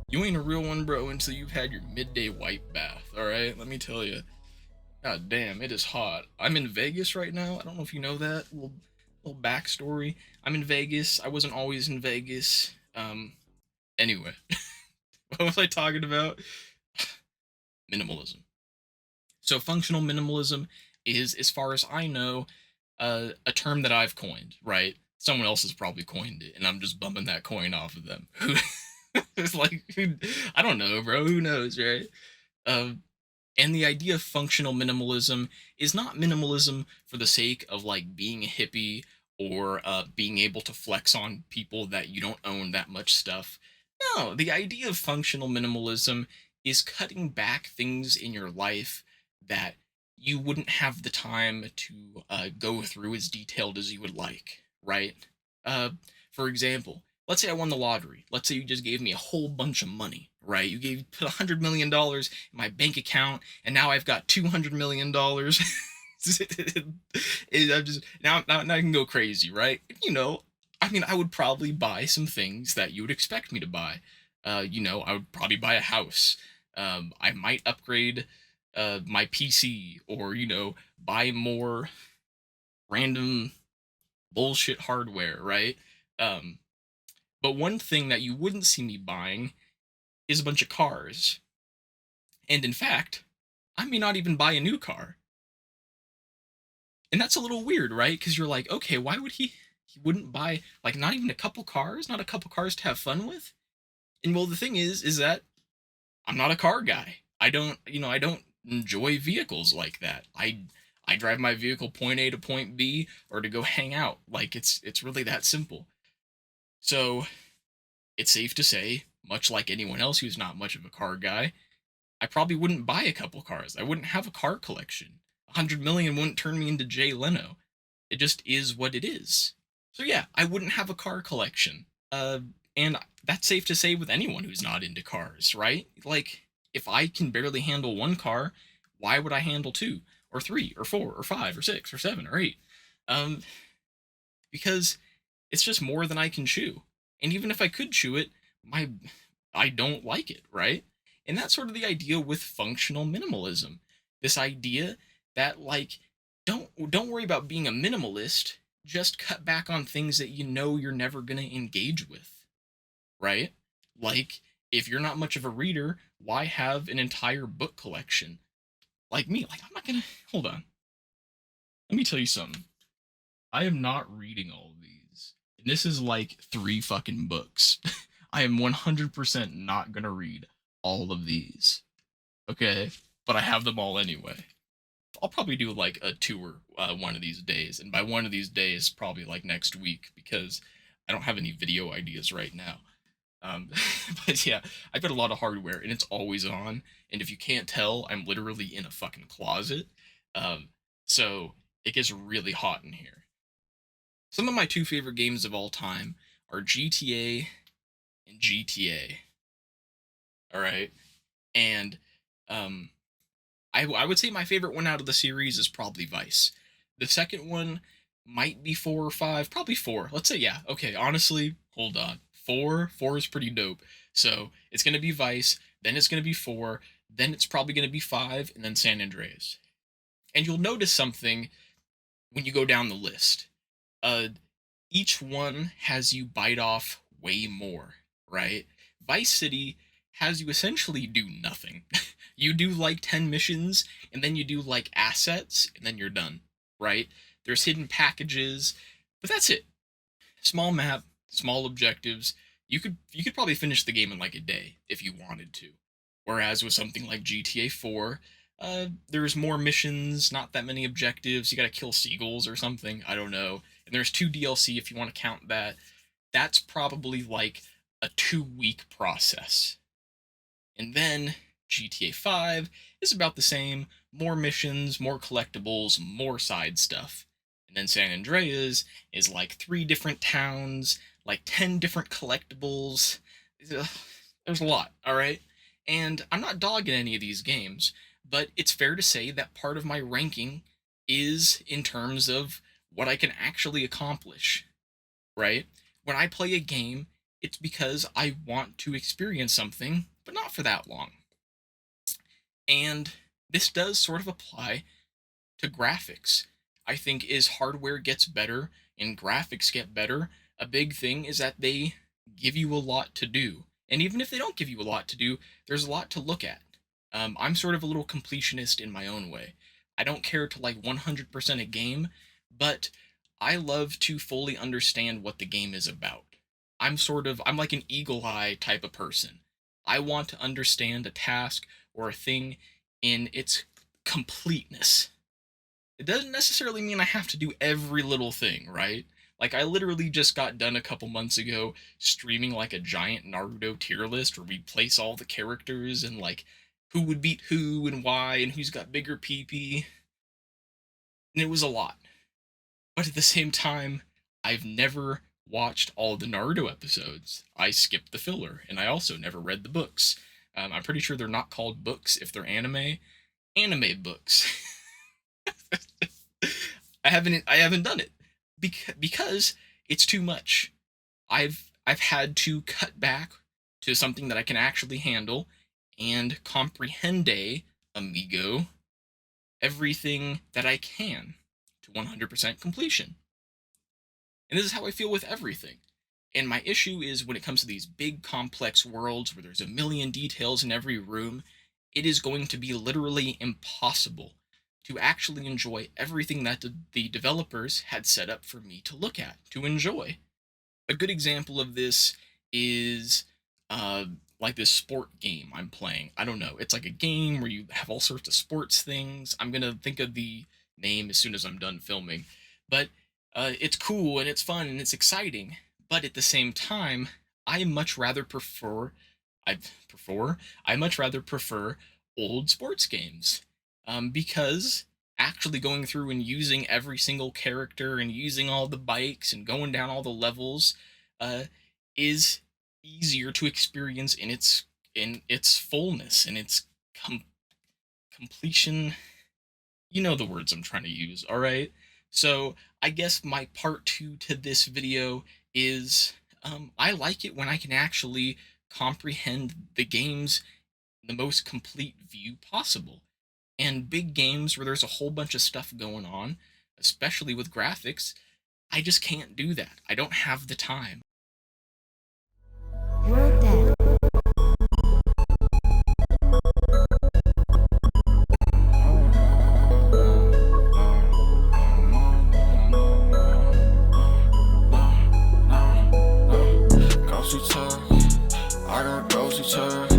You ain't a real one, bro, until you've had your midday white bath, alright? Let me tell you. God damn, it is hot. I'm in Vegas right now. I don't know if you know that. Little backstory. I'm in Vegas. I wasn't always in Vegas. Anyway. What was I talking about? Minimalism. So functional minimalism is, as far as I know, a term that I've coined, right? Someone else has probably coined it, and I'm just bumming that coin off of them. It's like, I don't know, bro. Who knows, right? Um, and the idea of functional minimalism is not minimalism for the sake of like being a hippie or being able to flex on people that you don't own that much stuff. No, the idea of functional minimalism is cutting back things in your life that you wouldn't have the time to go through as detailed as you would like, right? Uh, for example, let's say I won the lottery. Let's say you just gave me a whole bunch of money, right? Put $100 million in my bank account, and now I've got $200 million. I'm just now I can go crazy, right? I mean, I would probably buy some things that you would expect me to buy. I would probably buy a house. I might upgrade my PC, or buy more random bullshit hardware, right? Um, but one thing that you wouldn't see me buying is a bunch of cars. And in fact, I may not even buy a new car. And that's a little weird, right? Because you're like, okay, why would he wouldn't buy like not even a couple cars, not a couple cars to have fun with? And well, the thing is that I'm not a car guy. I don't enjoy vehicles like that. I drive my vehicle point A to point B or to go hang out. Like it's really that simple. So, it's safe to say, much like anyone else who's not much of a car guy, I probably wouldn't buy a couple cars. I wouldn't have a car collection. 100 million wouldn't turn me into Jay Leno. It just is what it is. So yeah, I wouldn't have a car collection. And that's safe to say with anyone who's not into cars, right? Like, if I can barely handle one car, why would I handle two or three or four or five or six or seven or eight? Um, because it's just more than I can chew. And even if I could chew it, my I don't like it, right? And that's sort of the idea with functional minimalism. This idea that like don't worry about being a minimalist, just cut back on things that you know you're never going to engage with, right? Like, if you're not much of a reader, why have an entire book collection? Like me, like I'm not going to hold on. Let me tell you something. I am not reading all of these. And this is like three fucking books. I am 100% not gonna read all of these. Okay? But I have them all anyway. I'll probably do like a tour one of these days. And by one of these days, probably like next week, because I don't have any video ideas right now. Um, but yeah, I've got a lot of hardware and it's always on. And if you can't tell, I'm literally in a fucking closet. Um, so it gets really hot in here. Some of my two favorite games of all time are GTA and GTA. All right, and um, I would say my favorite one out of the series is probably Vice. The second one might be four or five, probably four. Let's say yeah. Okay, honestly, hold on. Four is pretty dope. So it's gonna be Vice, then it's gonna be four, then it's probably gonna be five, and then San Andreas. And you'll notice something when you go down the list. Uh, each one has you bite off way more, right? Vice City has you essentially do nothing. You do like 10 missions, and then you do like assets, and then you're done, right? There's hidden packages, but that's it. Small map, small objectives. You could probably finish the game in like a day if you wanted to. Whereas with something like GTA 4, there's more missions, not that many objectives. You gotta kill seagulls or something. I don't know. And there's two DLC if you want to count that. That's probably like a 2 week process. And then GTA 5 is about the same, more missions, more collectibles, more side stuff. And then San Andreas is like three different towns, like 10 different collectibles. There's a lot, all right? And I'm not dogging any of these games, but it's fair to say that part of my ranking is in terms of what I can actually accomplish, right? When I play a game, It's because I want to experience something, but not for that long. And this does sort of apply to graphics. I think as hardware gets better and graphics get better, a big thing is that they give you a lot to do. And even if they don't give you a lot to do, there's a lot to look at. I'm sort of a little completionist in my own way. I don't care to like 100% a game, but I love to fully understand what the game is about. I'm like an eagle eye type of person. I want to understand a task or a thing in its completeness. It doesn't necessarily mean I have to do every little thing, right? Like, I literally just got done a couple months ago streaming like a giant Naruto tier list where we place all the characters and like who would beat who and why and who's got bigger PP. And it was a lot. But at the same time, I've never watched all the Naruto episodes. I skipped the filler, and I also never read the books. I'm pretty sure they're not called books if they're anime. Anime books. I haven't done it because it's too much. I've had to cut back to something that I can actually handle and comprehende, amigo, everything that I can to 100% completion. And this is how I feel with everything. And my issue is when it comes to these big complex worlds where there's a million details in every room, it is going to be literally impossible to actually enjoy everything that the developers had set up for me to look at, to enjoy. A good example of this is like this sport game I'm playing. I don't know. It's like a game where you have all sorts of sports things. I'm going to think of the name as soon as I'm done filming. But it's cool and it's fun and it's exciting. But at the same time, I much rather prefer I much rather prefer old sports games. Because actually going through and using every single character and using all the bikes and going down all the levels is easier to experience in its fullness and its completion. You know the words I'm trying to use, all right? So I guess my part 2 to this video is I like it when I can actually comprehend the games in the most complete view possible. And big games where there's a whole bunch of stuff going on, especially with graphics, I just can't do that. I don't have the time. World death. Ghosty talk, I got ghosty talk.